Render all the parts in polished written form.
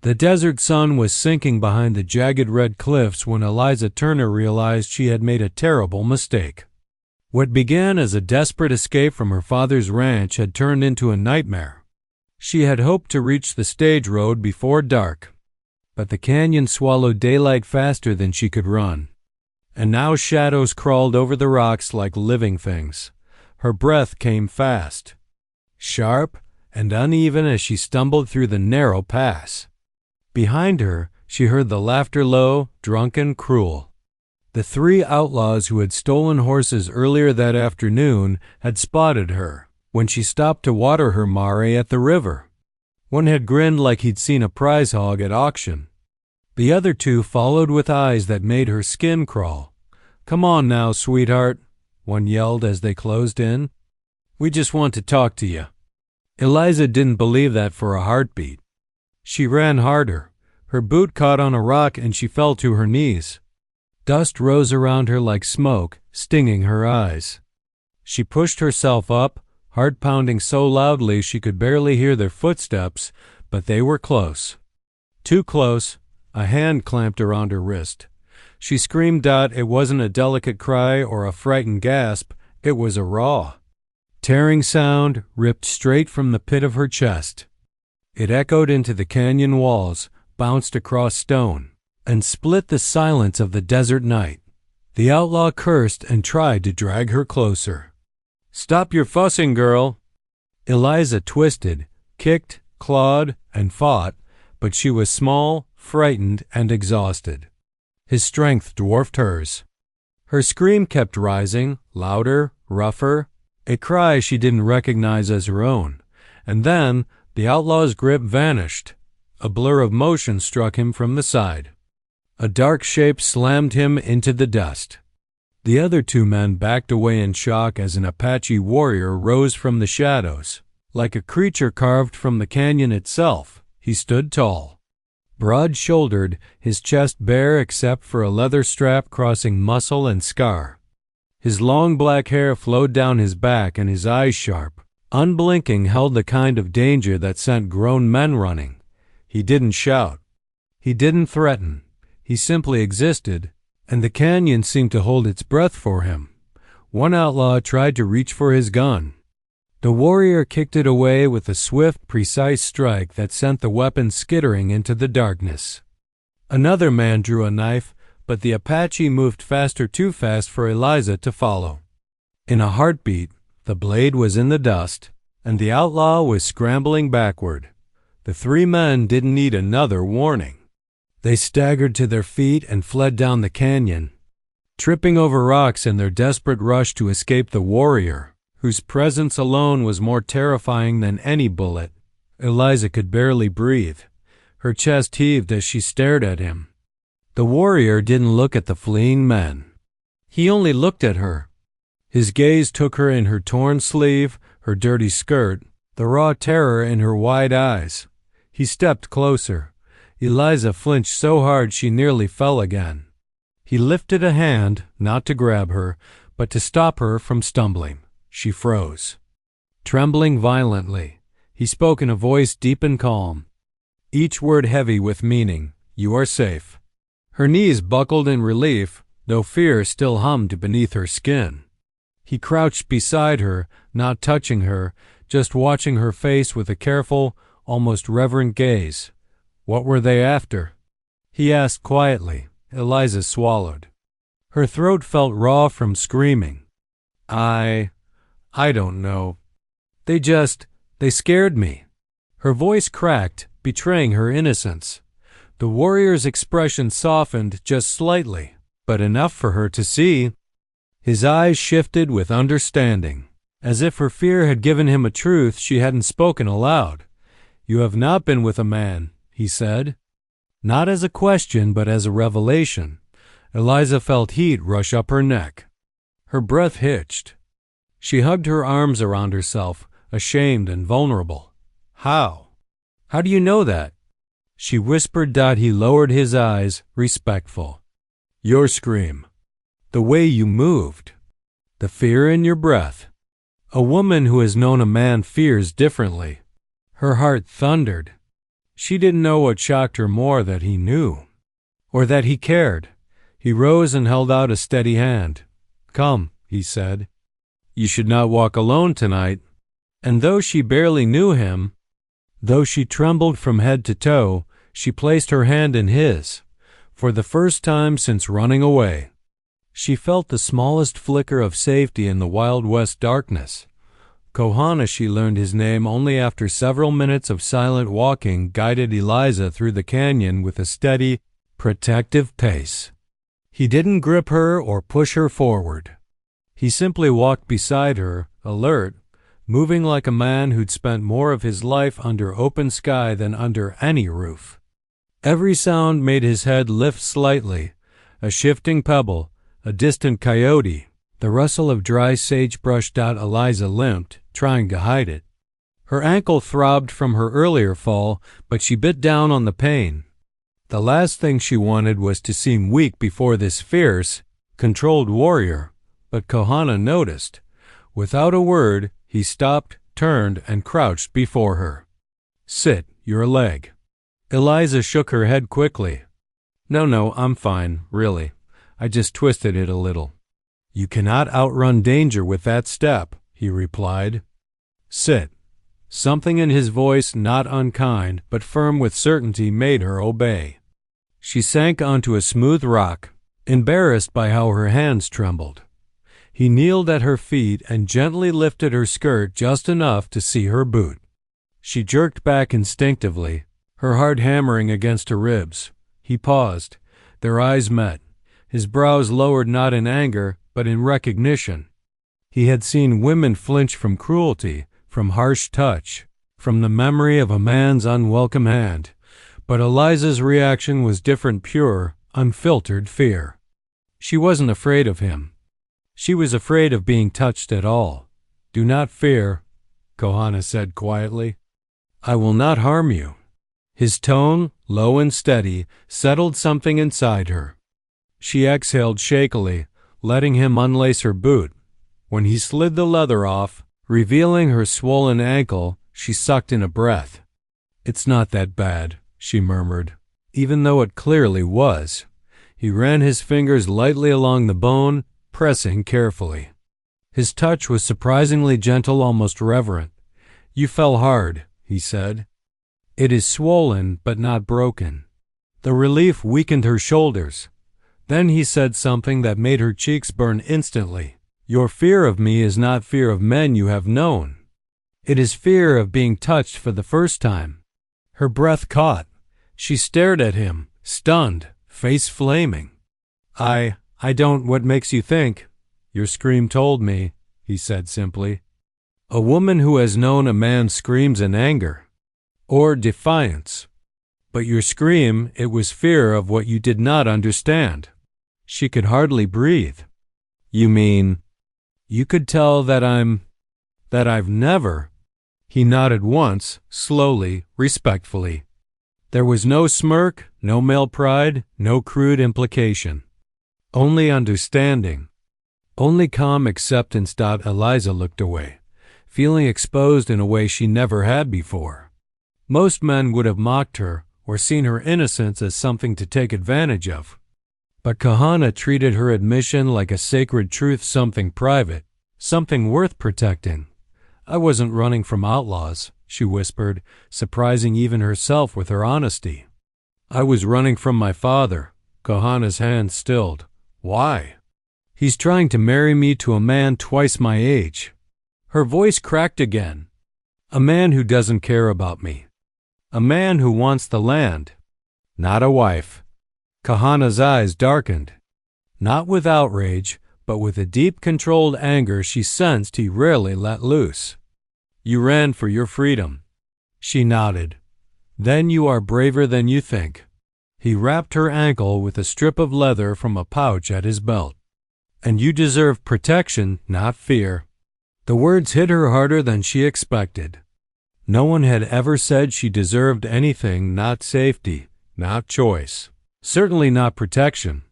The desert sun was sinking behind the jagged red cliffs when Eliza Turner realized she had made a terrible mistake. What began as a desperate escape from her father's ranch had turned into a nightmare. She had hoped to reach the stage road before dark, but the canyon swallowed daylight faster than she could run. And now shadows crawled over the rocks like living things. Her breath came fast, sharp and uneven as she stumbled through the narrow pass. Behind her, she heard the laughter low, drunken, cruel. The three outlaws who had stolen horses earlier that afternoon had spotted her when she stopped to water her mare at the river. One had grinned like he'd seen a prize hog at auction. The other two followed with eyes that made her skin crawl. "Come on now, sweetheart," one yelled as they closed in. "We just want to talk to you." Eliza didn't believe that for a heartbeat. She ran harder. Her boot caught on a rock and she fell to her knees. Dust rose around her like smoke, stinging her eyes. She pushed herself up, heart pounding so loudly she could barely hear their footsteps, but they were close. Too close. A hand clamped around her wrist. She screamed out. It wasn't a delicate cry or a frightened gasp. It was a raw, tearing sound ripped straight from the pit of her chest. It echoed into the canyon walls, bounced across stone, and split the silence of the desert night. The outlaw cursed and tried to drag her closer. "Stop your fussing, girl." Eliza twisted, kicked, clawed, and fought, but she was small, frightened, and exhausted. His strength dwarfed hers. Her scream kept rising, louder, rougher, a cry she didn't recognize as her own. And then the outlaw's grip vanished. A blur of motion struck him from the side. A dark shape slammed him into the dust. The other two men backed away in shock as an Apache warrior rose from the shadows. Like a creature carved from the canyon itself, he stood tall, broad-shouldered, his chest bare except for a leather strap crossing muscle and scar. His long black hair flowed down his back and his eyes sharp, unblinking, held the kind of danger that sent grown men running. He didn't shout. He didn't threaten. He simply existed, and the canyon seemed to hold its breath for him. One outlaw tried to reach for his gun. The warrior kicked it away with a swift, precise strike that sent the weapon skittering into the darkness. Another man drew a knife, but the Apache moved faster, too fast for Eliza to follow. In a heartbeat, the blade was in the dust, and the outlaw was scrambling backward. The three men didn't need another warning. They staggered to their feet and fled down the canyon, tripping over rocks in their desperate rush to escape the warrior, whose presence alone was more terrifying than any bullet. Eliza could barely breathe. Her chest heaved as she stared at him. The warrior didn't look at the fleeing men. He only looked at her. His gaze took her in her torn sleeve, her dirty skirt, the raw terror in her wide eyes. He stepped closer. Eliza flinched so hard she nearly fell again. He lifted a hand, not to grab her, but to stop her from stumbling. She froze, trembling violently. He spoke in a voice deep and calm, each word heavy with meaning. "You are safe." Her knees buckled in relief, though fear still hummed beneath her skin. He crouched beside her, not touching her, just watching her face with a careful, almost reverent gaze. What were they after? He asked quietly. Eliza swallowed. Her throat felt raw from screaming. I don't know. They scared me." Her voice cracked, betraying her innocence. The warrior's expression softened just slightly, but enough for her to see. His eyes shifted with understanding, as if her fear had given him a truth she hadn't spoken aloud. "You have not been with a man," he said. Not as a question, but as a revelation. Eliza felt heat rush up her neck. Her breath hitched. She hugged her arms around herself, ashamed and vulnerable. "How? How do you know that?" She whispered. He lowered his eyes, respectful. "Your scream. The way you moved. The fear in your breath. A woman who has known a man fears differently." Her heart thundered. She didn't know what shocked her more, that he knew, or that he cared. He rose and held out a steady hand. "Come," he said. "You should not walk alone tonight." And though she barely knew him, though she trembled from head to toe, she placed her hand in his. For the first time since running away, she felt the smallest flicker of safety in the Wild West darkness. Kohana, she learned his name only after several minutes of silent walking, guided Eliza through the canyon with a steady, protective pace. He didn't grip her or push her forward. He simply walked beside her, alert, moving like a man who'd spent more of his life under open sky than under any roof. Every sound made his head lift slightly: a shifting pebble, a distant coyote, the rustle of dry sagebrush. Eliza limped, trying to hide it. Her ankle throbbed from her earlier fall, but she bit down on the pain. The last thing she wanted was to seem weak before this fierce, controlled warrior, but Kohana noticed. Without a word, he stopped, turned, and crouched before her. "Sit, your leg." Eliza shook her head quickly. No, I'm fine, really. I just twisted it a little." "You cannot outrun danger with that step," he replied. "Sit." Something in his voice, not unkind, but firm with certainty, made her obey. She sank onto a smooth rock, embarrassed by how her hands trembled. He kneeled at her feet and gently lifted her skirt just enough to see her boot. She jerked back instinctively, her heart hammering against her ribs. He paused. Their eyes met. His brows lowered, not in anger, but in recognition. He had seen women flinch from cruelty, from harsh touch, from the memory of a man's unwelcome hand. But Eliza's reaction was different, pure, unfiltered fear. She wasn't afraid of him. She was afraid of being touched at all. "Do not fear," Kohana said quietly. "I will not harm you." His tone, low and steady, settled something inside her. She exhaled shakily, letting him unlace her boot. When he slid the leather off, revealing her swollen ankle, she sucked in a breath. "It's not that bad," she murmured, even though it clearly was. He ran his fingers lightly along the bone, pressing carefully. His touch was surprisingly gentle, almost reverent. "You fell hard," he said. "It is swollen, but not broken." The relief weakened her shoulders. Then he said something that made her cheeks burn instantly. "Your fear of me is not fear of men you have known. It is fear of being touched for the first time." Her breath caught. She stared at him, stunned, face flaming. I don't. What makes you think?" "Your scream told me," he said simply. "A woman who has known a man screams in anger or defiance. But your scream, it was fear of what you did not understand." She could hardly breathe. "You mean, you could tell that I've never..." He nodded once, slowly, respectfully. There was no smirk, no male pride, no crude implication. Only understanding. Only calm acceptance. Eliza looked away, feeling exposed in a way she never had before. Most men would have mocked her or seen her innocence as something to take advantage of. But Kohana treated her admission like a sacred truth, something private, something worth protecting. "I wasn't running from outlaws," she whispered, surprising even herself with her honesty. "I was running from my father." Kohana's hand stilled. "Why?" "He's trying to marry me to a man twice my age." Her voice cracked again. "A man who doesn't care about me. A man who wants the land. Not a wife." Kohana's eyes darkened. Not with outrage, but with a deep, controlled anger she sensed he rarely let loose. "You ran for your freedom." She nodded. "Then you are braver than you think." He wrapped her ankle with a strip of leather from a pouch at his belt. "And you deserve protection, not fear." The words hit her harder than she expected. No one had ever said she deserved anything, not safety, not choice, certainly not protection.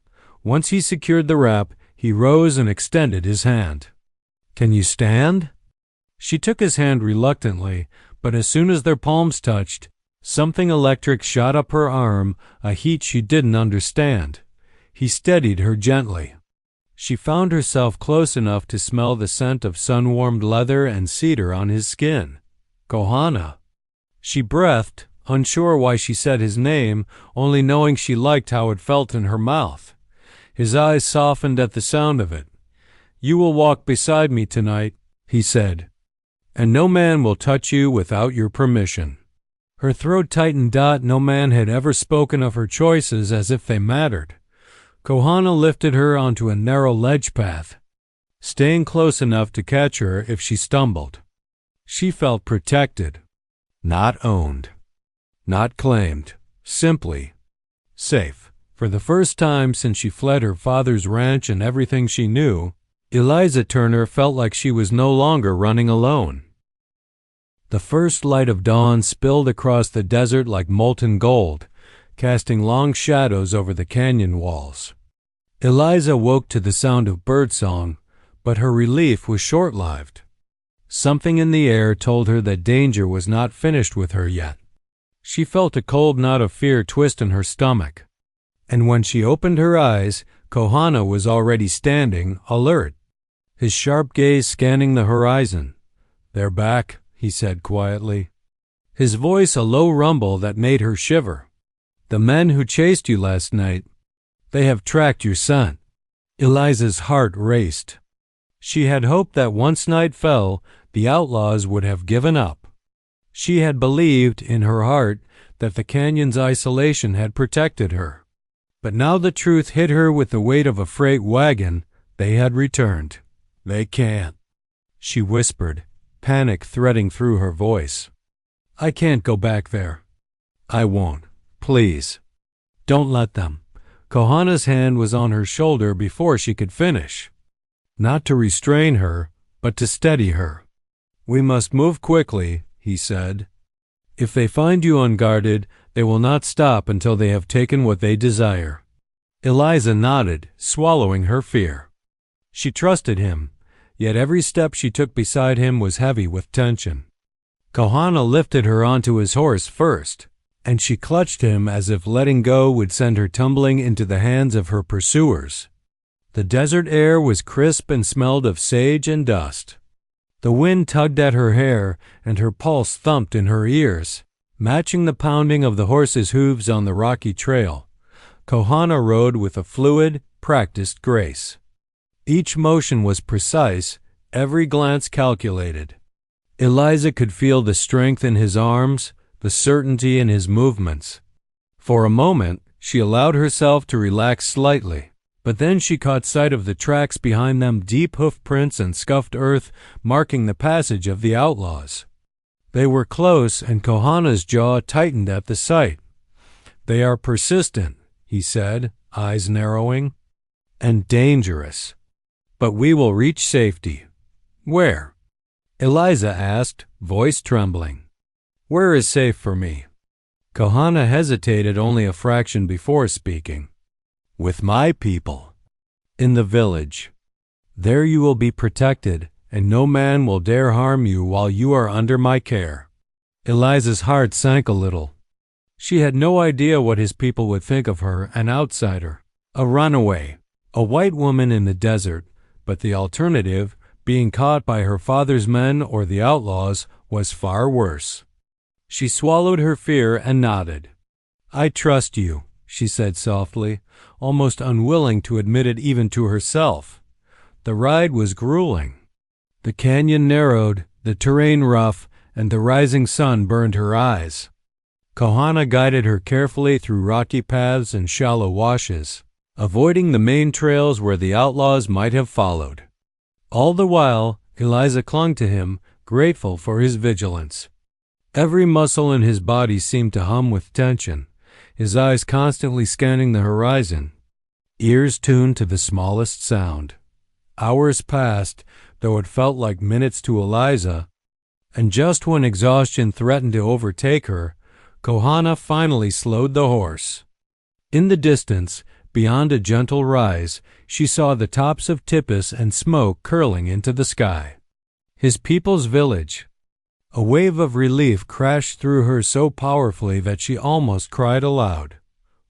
Once he secured the wrap, he rose and extended his hand. "Can you stand?" She took his hand reluctantly, but as soon as their palms touched, Something electric shot up her arm, a heat she didn't understand. He steadied her gently. She found herself close enough to smell the scent of sun-warmed leather and cedar on his skin. Kohana. She breathed, unsure why she said his name, only knowing she liked how it felt in her mouth. His eyes softened at the sound of it. "You will walk beside me tonight," he said, "and no man will touch you without your permission." Her throat tightened. No man had ever spoken of her choices as if they mattered. Kohana lifted her onto a narrow ledge path, staying close enough to catch her if she stumbled. She felt protected, not owned, not claimed, simply safe. For the first time since she fled her father's ranch and everything she knew, Eliza Turner felt like she was no longer running alone. The first light of dawn spilled across the desert like molten gold, casting long shadows over the canyon walls. Eliza woke to the sound of birdsong, but her relief was short-lived. Something in the air told her that danger was not finished with her yet. She felt a cold knot of fear twist in her stomach, and when she opened her eyes, Kohana was already standing, alert, his sharp gaze scanning the horizon. "They're back," he said quietly, his voice a low rumble that made her shiver. "The men who chased you last night, they have tracked your son." Eliza's heart raced. She had hoped that once night fell, the outlaws would have given up. She had believed, in her heart, that the canyon's isolation had protected her. But now the truth hit her with the weight of a freight wagon. They had returned. "They can't," she whispered, panic threading through her voice. "I can't go back there." "I won't. Please. Don't let them." Kohana's hand was on her shoulder before she could finish. Not to restrain her, but to steady her. "We must move quickly," he said. "If they find you unguarded, they will not stop until they have taken what they desire." Eliza nodded, swallowing her fear. She trusted him, yet every step she took beside him was heavy with tension. Kohana lifted her onto his horse first, and she clutched him as if letting go would send her tumbling into the hands of her pursuers. The desert air was crisp and smelled of sage and dust. The wind tugged at her hair, and her pulse thumped in her ears, matching the pounding of the horse's hooves on the rocky trail. Kohana rode with a fluid, practiced grace. Each motion was precise, every glance calculated. Eliza could feel the strength in his arms, the certainty in his movements. For a moment, she allowed herself to relax slightly, but then she caught sight of the tracks behind them, deep hoof prints and scuffed earth marking the passage of the outlaws. They were close, and Kohana's jaw tightened at the sight. "They are persistent," he said, eyes narrowing, "and dangerous. But we will reach safety." "Where?" Eliza asked, voice trembling. "Where is safe for me?" Kohana hesitated only a fraction before speaking. "With my people. In the village. There you will be protected, and no man will dare harm you while you are under my care." Eliza's heart sank a little. She had no idea what his people would think of her, an outsider, a runaway, a white woman in the desert, but the alternative, being caught by her father's men or the outlaws, was far worse. She swallowed her fear and nodded. "I trust you," she said softly, almost unwilling to admit it even to herself. The ride was grueling. The canyon narrowed, the terrain rough, and the rising sun burned her eyes. Kohana guided her carefully through rocky paths and shallow washes, avoiding the main trails where the outlaws might have followed. All the while, Eliza clung to him, grateful for his vigilance. Every muscle in his body seemed to hum with tension, his eyes constantly scanning the horizon, ears tuned to the smallest sound. Hours passed, though it felt like minutes to Eliza, and just when exhaustion threatened to overtake her, Kohana finally slowed the horse. In the distance, beyond a gentle rise, she saw the tops of Tippis and smoke curling into the sky. His people's village. A wave of relief crashed through her so powerfully that she almost cried aloud.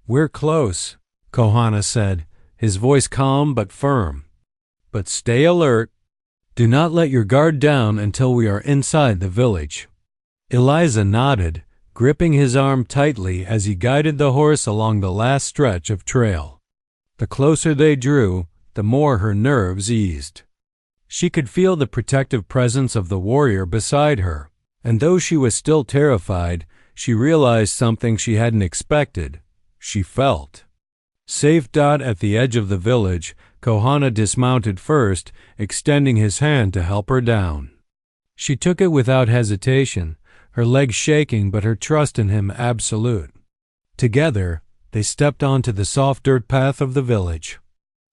"We're close," Kohana said, his voice calm but firm. "But stay alert. Do not let your guard down until we are inside the village." Eliza nodded, gripping his arm tightly as he guided the horse along the last stretch of trail. The closer they drew, the more her nerves eased. She could feel the protective presence of the warrior beside her, and though she was still terrified, she realized something she hadn't expected. She felt. Safe at the edge of the village, Kohana dismounted first, extending his hand to help her down. She took it without hesitation, her legs shaking but her trust in him absolute. Together, they stepped onto the soft dirt path of the village.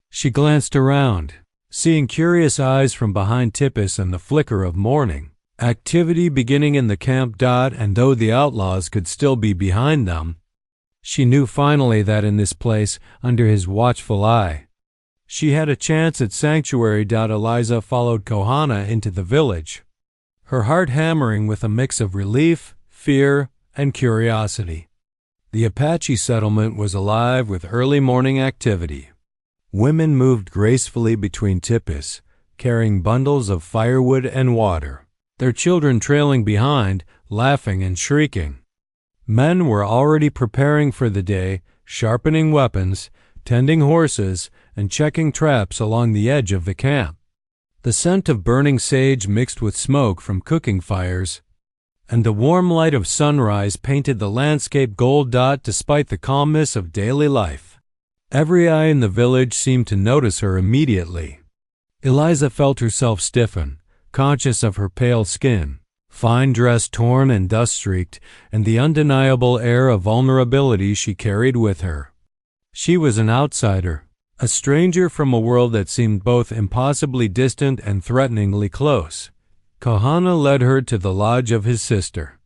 She glanced around, seeing curious eyes from behind Tippis and the flicker of morning activity beginning in the camp. And though the outlaws could still be behind them, she knew finally that in this place, under his watchful eye, she had a chance at sanctuary. Eliza followed Kohana into the village, her heart hammering with a mix of relief, fear, and curiosity. The Apache settlement was alive with early morning activity. Women moved gracefully between Tippis, carrying bundles of firewood and water, their children trailing behind, laughing and shrieking. Men were already preparing for the day, sharpening weapons, tending horses, and checking traps along the edge of the camp. The scent of burning sage mixed with smoke from cooking fires, and the warm light of sunrise painted the landscape gold. Despite the calmness of daily life, every eye in the village seemed to notice her immediately. Eliza felt herself stiffen, conscious of her pale skin, fine dress torn and dust-streaked, and the undeniable air of vulnerability she carried with her. She was an outsider, a stranger from a world that seemed both impossibly distant and threateningly close. Kohana led her to the lodge of his sister,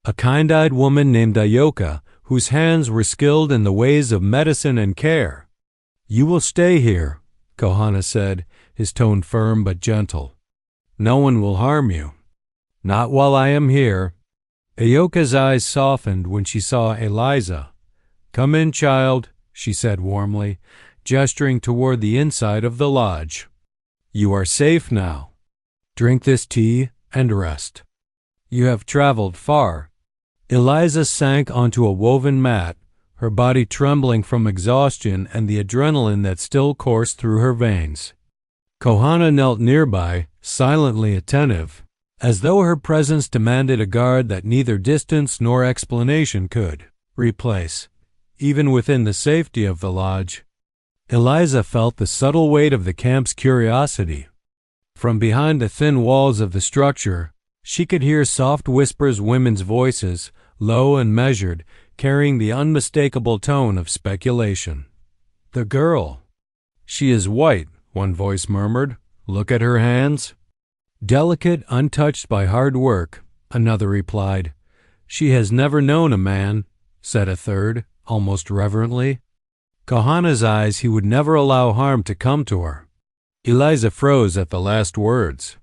a kind-eyed woman named Ayoka, whose hands were skilled in the ways of medicine and care. "You will stay here," Kohana said, his tone firm but gentle. "No one will harm you. Not while I am here." Ayoka's eyes softened when she saw Eliza. "Come in, child," she said warmly, gesturing toward the inside of the lodge. "You are safe now. Drink this tea and rest. You have traveled far." Eliza sank onto a woven mat, her body trembling from exhaustion and the adrenaline that still coursed through her veins. Kohana knelt nearby, silently attentive, as though her presence demanded a guard that neither distance nor explanation could replace. Even within the safety of the lodge, Eliza felt the subtle weight of the camp's curiosity. From behind the thin walls of the structure, she could hear soft whispers, women's voices, low and measured, carrying the unmistakable tone of speculation. "The girl. She is white," one voice murmured. "Look at her hands." "Delicate, untouched by hard work," another replied. "She has never known a man," said a third, almost reverently. Kohana's eyes, he would never allow harm to come to her. Eliza froze at the last words.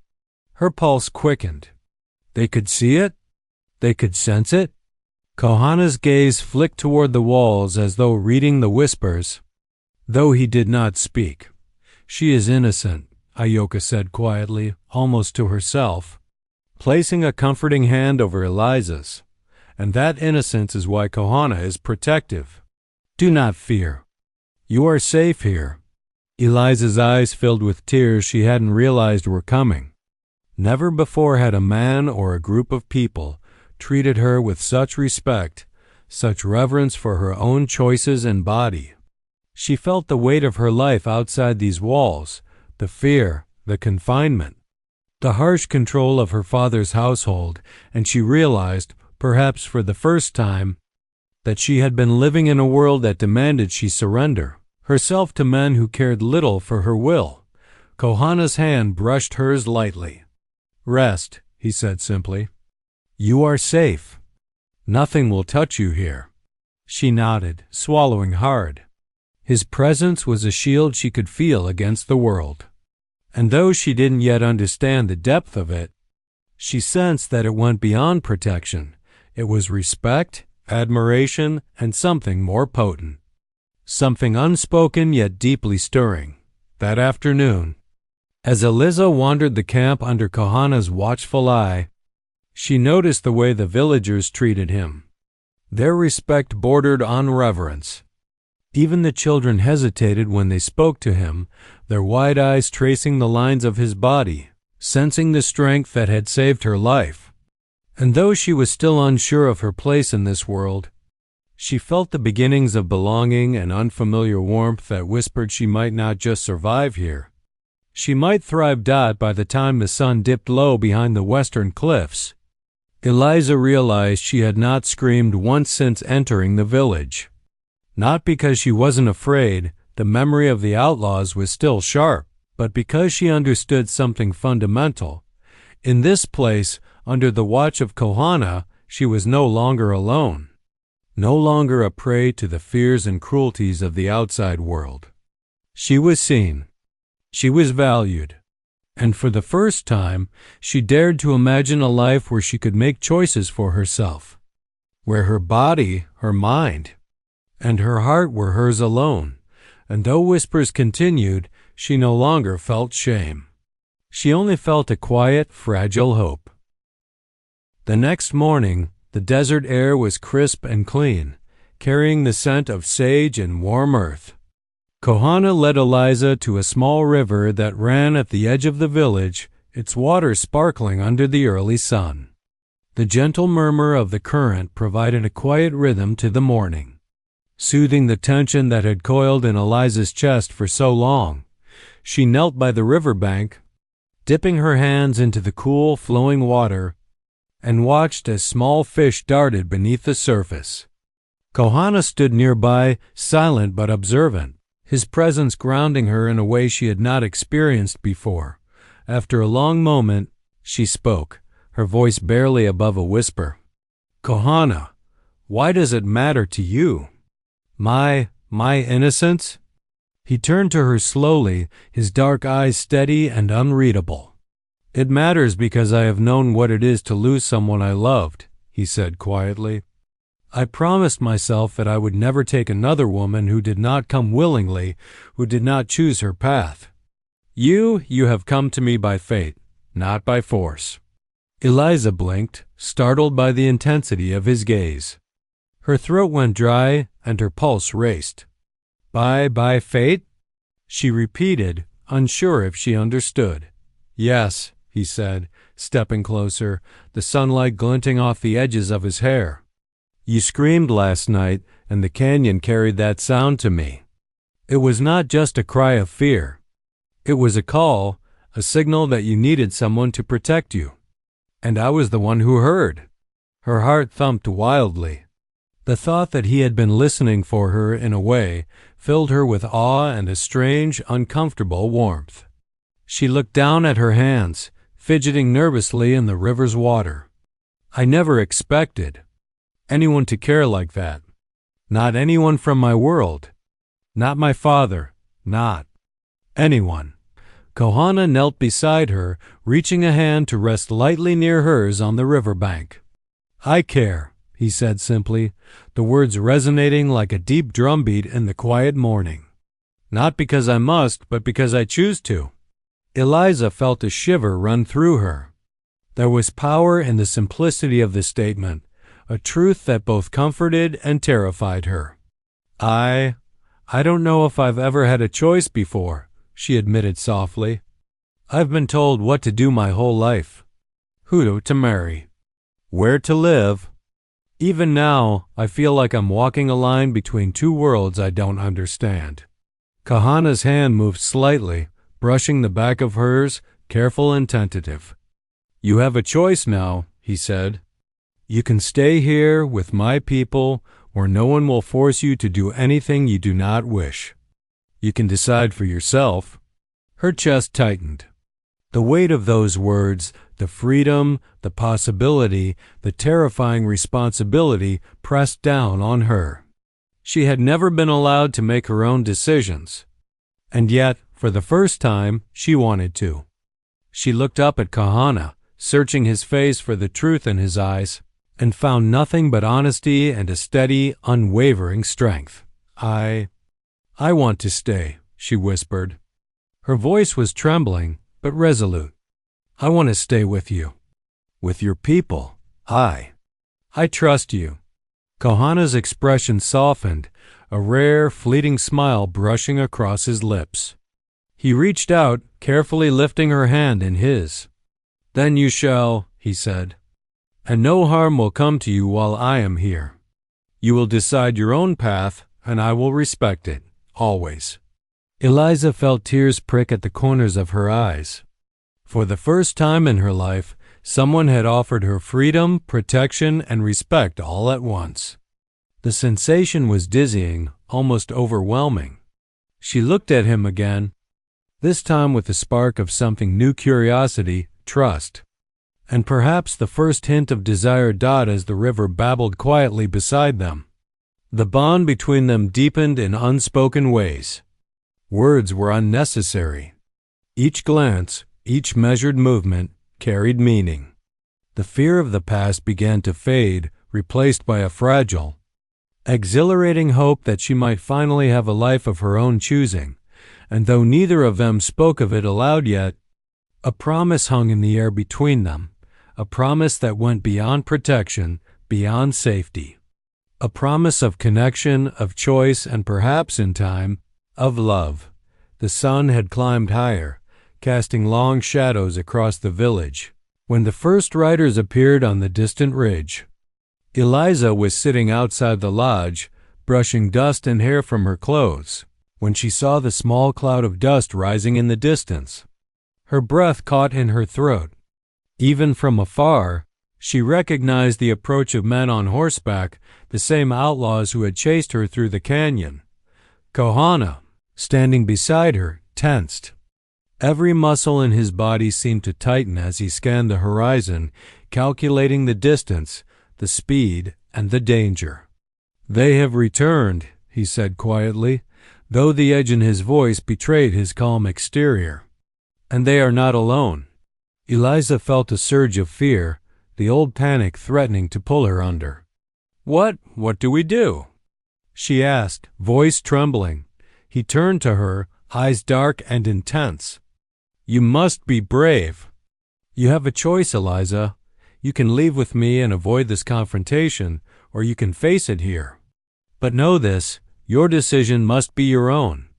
Her pulse quickened. They could see it? They could sense it? Kohana's gaze flicked toward the walls as though reading the whispers, though he did not speak. "She is innocent," Ayoka said quietly, almost to herself, placing a comforting hand over Eliza's. "And that innocence is why Kohana is protective. Do not fear. You are safe here." Eliza's eyes filled with tears she hadn't realized were coming. Never before had a man or a group of people treated her with such respect, such reverence for her own choices and body. She felt the weight of her life outside these walls, the fear, the confinement, the harsh control of her father's household, and she realized, perhaps for the first time, that she had been living in a world that demanded she surrender herself to men who cared little for her will. Kohana's hand brushed hers lightly. "Rest," he said simply. "You are safe. Nothing will touch you here." She nodded, swallowing hard. His presence was a shield she could feel against the world. And though she didn't yet understand the depth of it, She sensed that it went beyond protection. It was respect, admiration, and something more potent. Something unspoken yet deeply stirring. That afternoon, as Eliza wandered the camp under Kahana's watchful eye, she noticed the way the villagers treated him. Their respect bordered on reverence. Even the children hesitated when they spoke to him, their wide eyes tracing the lines of his body, sensing the strength that had saved her life. And though she was still unsure of her place in this world, she felt the beginnings of belonging and unfamiliar warmth that whispered she might not just survive here. She might thrive. By the time the sun dipped low behind the western cliffs, Eliza realized she had not screamed once since entering the village. Not because she wasn't afraid, the memory of the outlaws was still sharp, but because she understood something fundamental. In this place, under the watch of Kahana, she was no longer alone, no longer a prey to the fears and cruelties of the outside world. She was seen. She was valued. And for the first time, she dared to imagine a life where she could make choices for herself, where her body, her mind, and her heart were hers alone. And though whispers continued, she no longer felt shame. She only felt a quiet, fragile hope. The next morning, the desert air was crisp and clean, carrying the scent of sage and warm earth. Kahana led Eliza to a small river that ran at the edge of the village, its water sparkling under the early sun. The gentle murmur of the current provided a quiet rhythm to the morning, soothing the tension that had coiled in Eliza's chest for so long. She knelt by the riverbank, dipping her hands into the cool, flowing water, and watched as small fish darted beneath the surface. Kahana stood nearby, silent but observant, his presence grounding her in a way she had not experienced before. After a long moment, she spoke, her voice barely above a whisper. "Kahana, why does it matter to you? My innocence?" He turned to her slowly, his dark eyes steady and unreadable. "It matters because I have known what it is to lose someone I loved," he said quietly. "I promised myself that I would never take another woman who did not come willingly, who did not choose her path. You have come to me by fate, not by force." Eliza blinked, startled by the intensity of his gaze. Her throat went dry and her pulse raced. By fate?" she repeated, unsure if she understood. "Yes," he said, stepping closer, the sunlight glinting off the edges of his hair. "You screamed last night, and the canyon carried that sound to me. It was not just a cry of fear. It was a call, a signal that you needed someone to protect you. And I was the one who heard." Her heart thumped wildly. The thought that he had been listening for her in a way filled her with awe and a strange, uncomfortable warmth. She looked down at her hands, fidgeting nervously in the river's water. "I never expected anyone to care like that. Not anyone from my world. Not my father. Not anyone." Kahana knelt beside her, reaching a hand to rest lightly near hers on the riverbank. "I care," he said simply, the words resonating like a deep drumbeat in the quiet morning. "Not because I must, but because I choose to." Eliza felt a shiver run through her. There was power in the simplicity of the statement, a truth that both comforted and terrified her. I don't know if I've ever had a choice before," she admitted softly. "I've been told what to do my whole life. Who to marry. Where to live. Even now, I feel like I'm walking a line between two worlds I don't understand." Kahana's hand moved slightly, brushing the back of hers, careful and tentative. "You have a choice now," he said. "You can stay here with my people, where no one will force you to do anything you do not wish. You can decide for yourself." Her chest tightened. The weight of those words, the freedom, the possibility, the terrifying responsibility pressed down on her. She had never been allowed to make her own decisions. And yet, for the first time, she wanted to. She looked up at Kahana, searching his face for the truth in his eyes, and found nothing but honesty and a steady, unwavering strength. I want to stay," she whispered. Her voice was trembling, but resolute. "I want to stay with you. With your people. I trust you." Kohana's expression softened, a rare, fleeting smile brushing across his lips. He reached out, carefully lifting her hand in his. "Then you shall," he said, "and no harm will come to you while I am here. You will decide your own path, and I will respect it, always." Eliza felt tears prick at the corners of her eyes. For the first time in her life, someone had offered her freedom, protection, and respect all at once. The sensation was dizzying, almost overwhelming. She looked at him again, this time with a spark of something new: curiosity, trust, and perhaps the first hint of desire. As the river babbled quietly beside them, the bond between them deepened in unspoken ways. Words were unnecessary. Each glance, each measured movement, carried meaning. The fear of the past began to fade, replaced by a fragile, exhilarating hope that she might finally have a life of her own choosing, and though neither of them spoke of it aloud yet, a promise hung in the air between them, a promise that went beyond protection, beyond safety, a promise of connection, of choice, and perhaps, in time, of love. The sun had climbed higher, casting long shadows across the village, when the first riders appeared on the distant ridge. Eliza was sitting outside the lodge, brushing dust and hair from her clothes, when she saw the small cloud of dust rising in the distance. Her breath caught in her throat. Even from afar, she recognized the approach of men on horseback, the same outlaws who had chased her through the canyon. Kohana, standing beside her, tensed. Every muscle in his body seemed to tighten as he scanned the horizon, calculating the distance, the speed, and the danger. "They have returned," he said quietly, though the edge in his voice betrayed his calm exterior. "And they are not alone." Eliza felt a surge of fear, the old panic threatening to pull her under. What do we do?" she asked, voice trembling. He turned to her, eyes dark and intense. "You must be brave. You have a choice, Eliza. You can leave with me and avoid this confrontation, or you can face it here. But know this, your decision must be your own."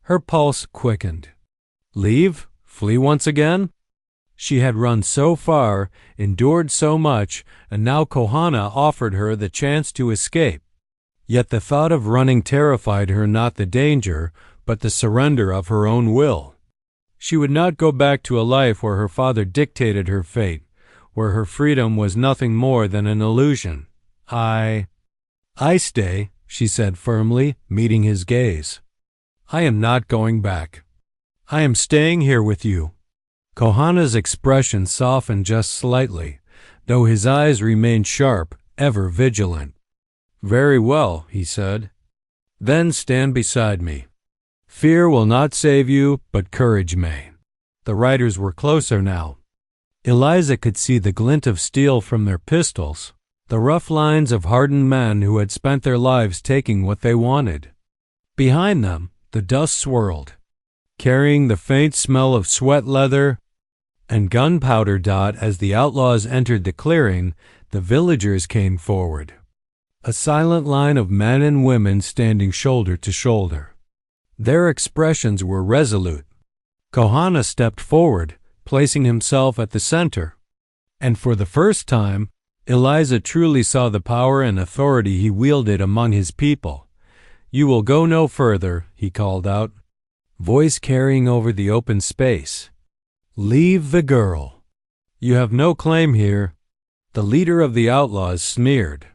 Her pulse quickened. Leave? Flee once again? She had run so far, endured so much, and now Kohana offered her the chance to escape. Yet the thought of running terrified her, not the danger, but the surrender of her own will. She would not go back to a life where her father dictated her fate, where her freedom was nothing more than an illusion. I stay," she said firmly, meeting his gaze. "I am not going back. I am staying here with you." Kohana's expression softened just slightly, though his eyes remained sharp, ever vigilant. "Very well," he said. "Then stand beside me. Fear will not save you, but courage may." The riders were closer now. Eliza could see the glint of steel from their pistols, the rough lines of hardened men who had spent their lives taking what they wanted. Behind them, the dust swirled, carrying the faint smell of sweat leather and gunpowder. As the outlaws entered the clearing, the villagers came forward, a silent line of men and women standing shoulder to shoulder. Their expressions were resolute. Kohana stepped forward, placing himself at the center, and for the first time, Eliza truly saw the power and authority he wielded among his people. "You will go no further," he called out, voice carrying over the open space. "Leave the girl. You have no claim here." The leader of the outlaws sneered.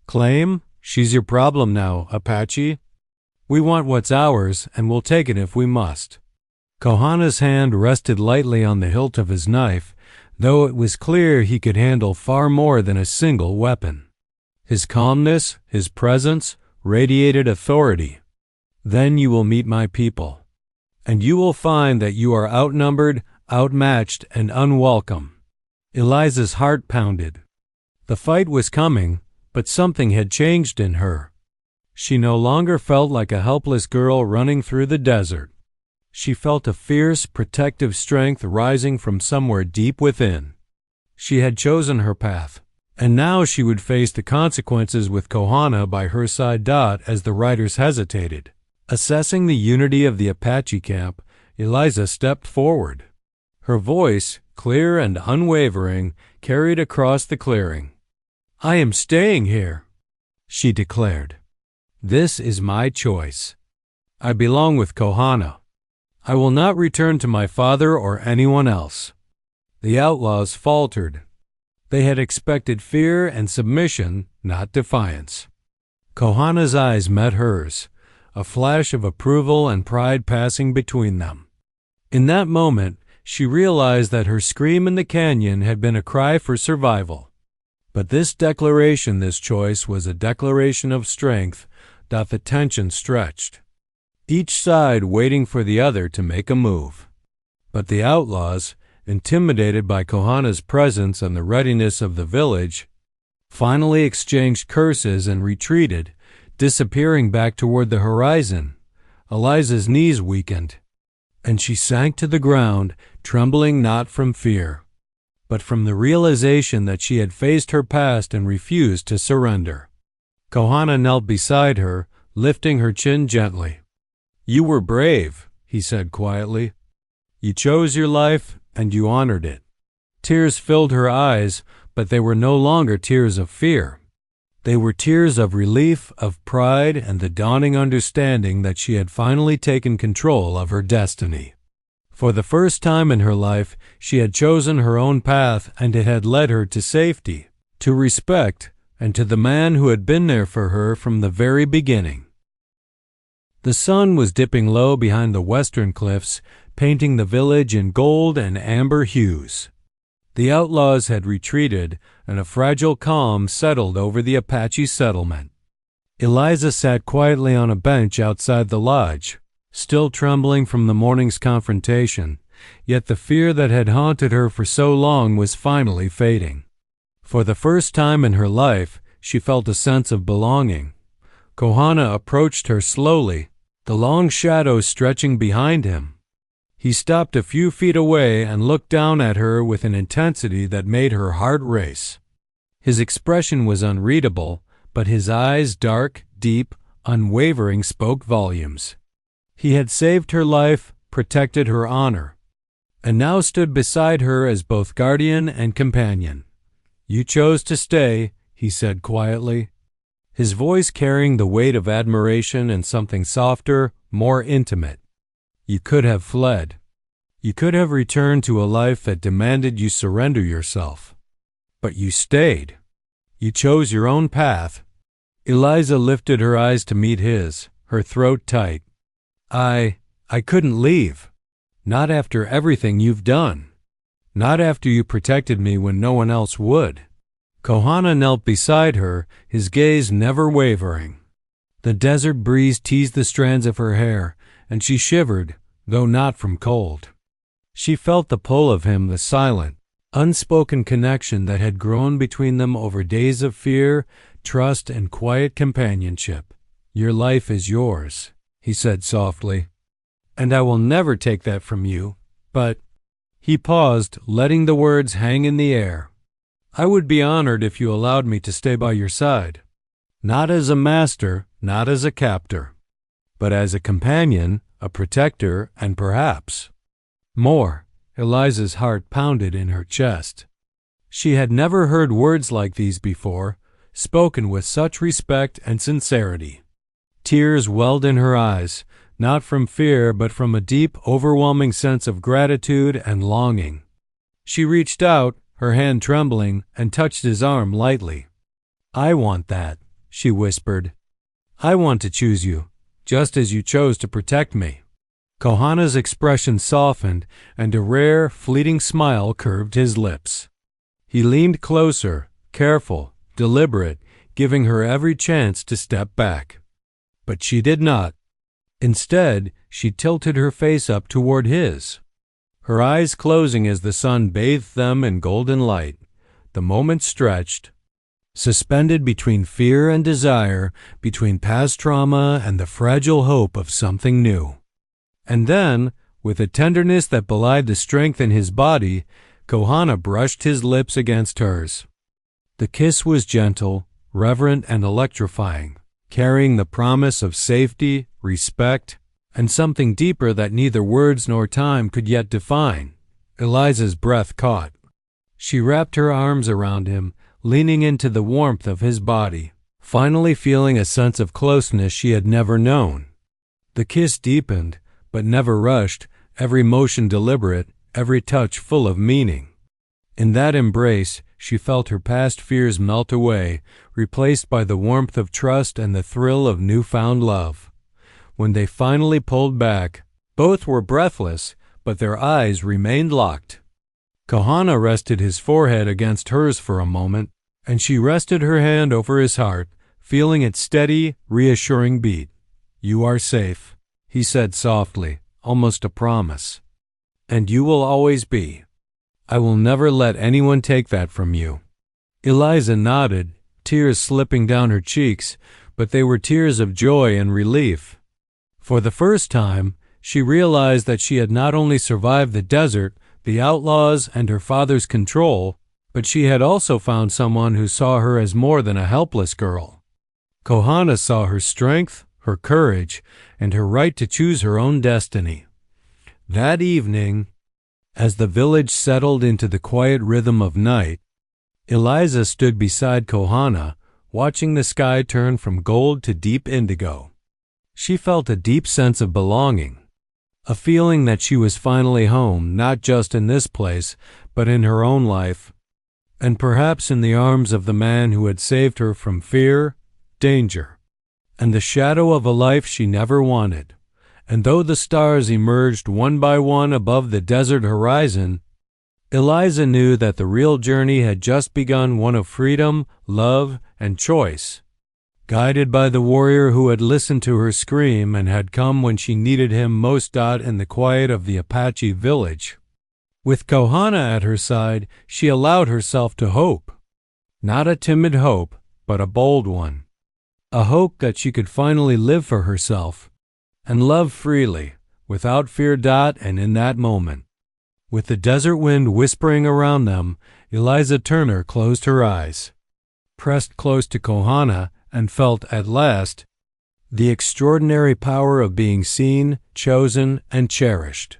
"Claim? She's your problem now, Apache. We want what's ours, and we'll take it if we must." Kohana's hand rested lightly on the hilt of his knife, though it was clear he could handle far more than a single weapon. His calmness, his presence, radiated authority. "Then you will meet my people, and you will find that you are outnumbered, outmatched, and unwelcome. Eliza's heart pounded. The fight was coming, but something had changed in her. She no longer felt like a helpless girl running through the desert. She felt a fierce, protective strength rising from somewhere deep within. She had chosen her path, and now she would face the consequences with Kohana by her side. As the riders hesitated, assessing the unity of the Apache camp, Eliza stepped forward. Her voice, clear and unwavering, carried across the clearing. "I am staying here," she declared. "This is my choice. I belong with Kohana. I will not return to my father or anyone else." The outlaws faltered. They had expected fear and submission, not defiance. Kohana's eyes met hers, a flash of approval and pride passing between them. In that moment, she realized that her scream in the canyon had been a cry for survival. But this declaration, this choice, was a declaration of strength. The tension stretched, each side waiting for the other to make a move. But the outlaws, intimidated by Kohana's presence and the readiness of the village, finally exchanged curses and retreated, disappearing back toward the horizon. Eliza's knees weakened, and she sank to the ground, trembling not from fear, but from the realization that she had faced her past and refused to surrender. Kohana knelt beside her, lifting her chin gently. "You were brave," he said quietly. "You chose your life, and you honored it." Tears filled her eyes, but they were no longer tears of fear. They were tears of relief, of pride, and the dawning understanding that she had finally taken control of her destiny. For the first time in her life, she had chosen her own path, and it had led her to safety, to respect, and to the man who had been there for her from the very beginning. The sun was dipping low behind the western cliffs, painting the village in gold and amber hues. The outlaws had retreated, and a fragile calm settled over the Apache settlement. Eliza sat quietly on a bench outside the lodge, still trembling from the morning's confrontation, yet the fear that had haunted her for so long was finally fading. For the first time in her life, she felt a sense of belonging. Kohana approached her slowly, the long shadows stretching behind him. He stopped a few feet away and looked down at her with an intensity that made her heart race. His expression was unreadable, but his eyes, dark, deep, unwavering, spoke volumes. He had saved her life, protected her honor, and now stood beside her as both guardian and companion. "You chose to stay," he said quietly, his voice carrying the weight of admiration and something softer, more intimate. "You could have fled. You could have returned to a life that demanded you surrender yourself. But you stayed. You chose your own path." Eliza lifted her eyes to meet his, her throat tight. I couldn't leave. Not after everything you've done. Not after you protected me when no one else would." Kohana knelt beside her, his gaze never wavering. The desert breeze teased the strands of her hair, and she shivered, though not from cold. She felt the pull of him, the silent, unspoken connection that had grown between them over days of fear, trust, and quiet companionship. "Your life is yours," he said softly, "and I will never take that from you, but—" He paused, letting the words hang in the air. "I would be honored if you allowed me to stay by your side. Not as a master, not as a captor, but as a companion, a protector, and perhaps more." Eliza's heart pounded in her chest. She had never heard words like these before, spoken with such respect and sincerity. Tears welled in her eyes, not from fear but from a deep, overwhelming sense of gratitude and longing. She reached out, her hand trembling, and touched his arm lightly. "I want that," she whispered. "I want to choose you, just as you chose to protect me." Kohana's expression softened, and a rare, fleeting smile curved his lips. He leaned closer, careful, deliberate, giving her every chance to step back. But she did not. Instead, she tilted her face up toward his. her eyes closing as the sun bathed them in golden light. The moment stretched, suspended between fear and desire, between past trauma and the fragile hope of something new. And then, with a tenderness that belied the strength in his body, Kohana brushed his lips against hers. The kiss was gentle, reverent, and electrifying, carrying the promise of safety, respect, and something deeper that neither words nor time could yet define. Eliza's breath caught. She wrapped her arms around him, leaning into the warmth of his body, finally feeling a sense of closeness she had never known. The kiss deepened, but never rushed, every motion deliberate, every touch full of meaning. In that embrace, she felt her past fears melt away, replaced by the warmth of trust and the thrill of newfound love. When they finally pulled back, both were breathless, but their eyes remained locked. Kohana rested his forehead against hers for a moment, and she rested her hand over his heart, feeling its steady, reassuring beat. "You are safe," he said softly, almost a promise. "And you will always be. I will never let anyone take that from you." Eliza nodded, tears slipping down her cheeks, but they were tears of joy and relief. For the first time, she realized that she had not only survived the desert, the outlaws, and her father's control, but she had also found someone who saw her as more than a helpless girl. Kohana saw her strength, her courage, and her right to choose her own destiny. That evening, as the village settled into the quiet rhythm of night, Eliza stood beside Kohana, watching the sky turn from gold to deep indigo. She felt a deep sense of belonging, a feeling that she was finally home, not just in this place, but in her own life, and perhaps in the arms of the man who had saved her from fear, danger, and the shadow of a life she never wanted. And though the stars emerged one by one above the desert horizon, Eliza knew that the real journey had just begun, one of freedom, love, and choice. Guided by the warrior who had listened to her scream and had come when she needed him most, in the quiet of the Apache village. With Kohana at her side, she allowed herself to hope. Not a timid hope, but a bold one. A hope that she could finally live for herself and love freely, without fear. And in that moment, with the desert wind whispering around them, Eliza Turner closed her eyes, pressed close to Kohana, and felt, at last, the extraordinary power of being seen, chosen, and cherished.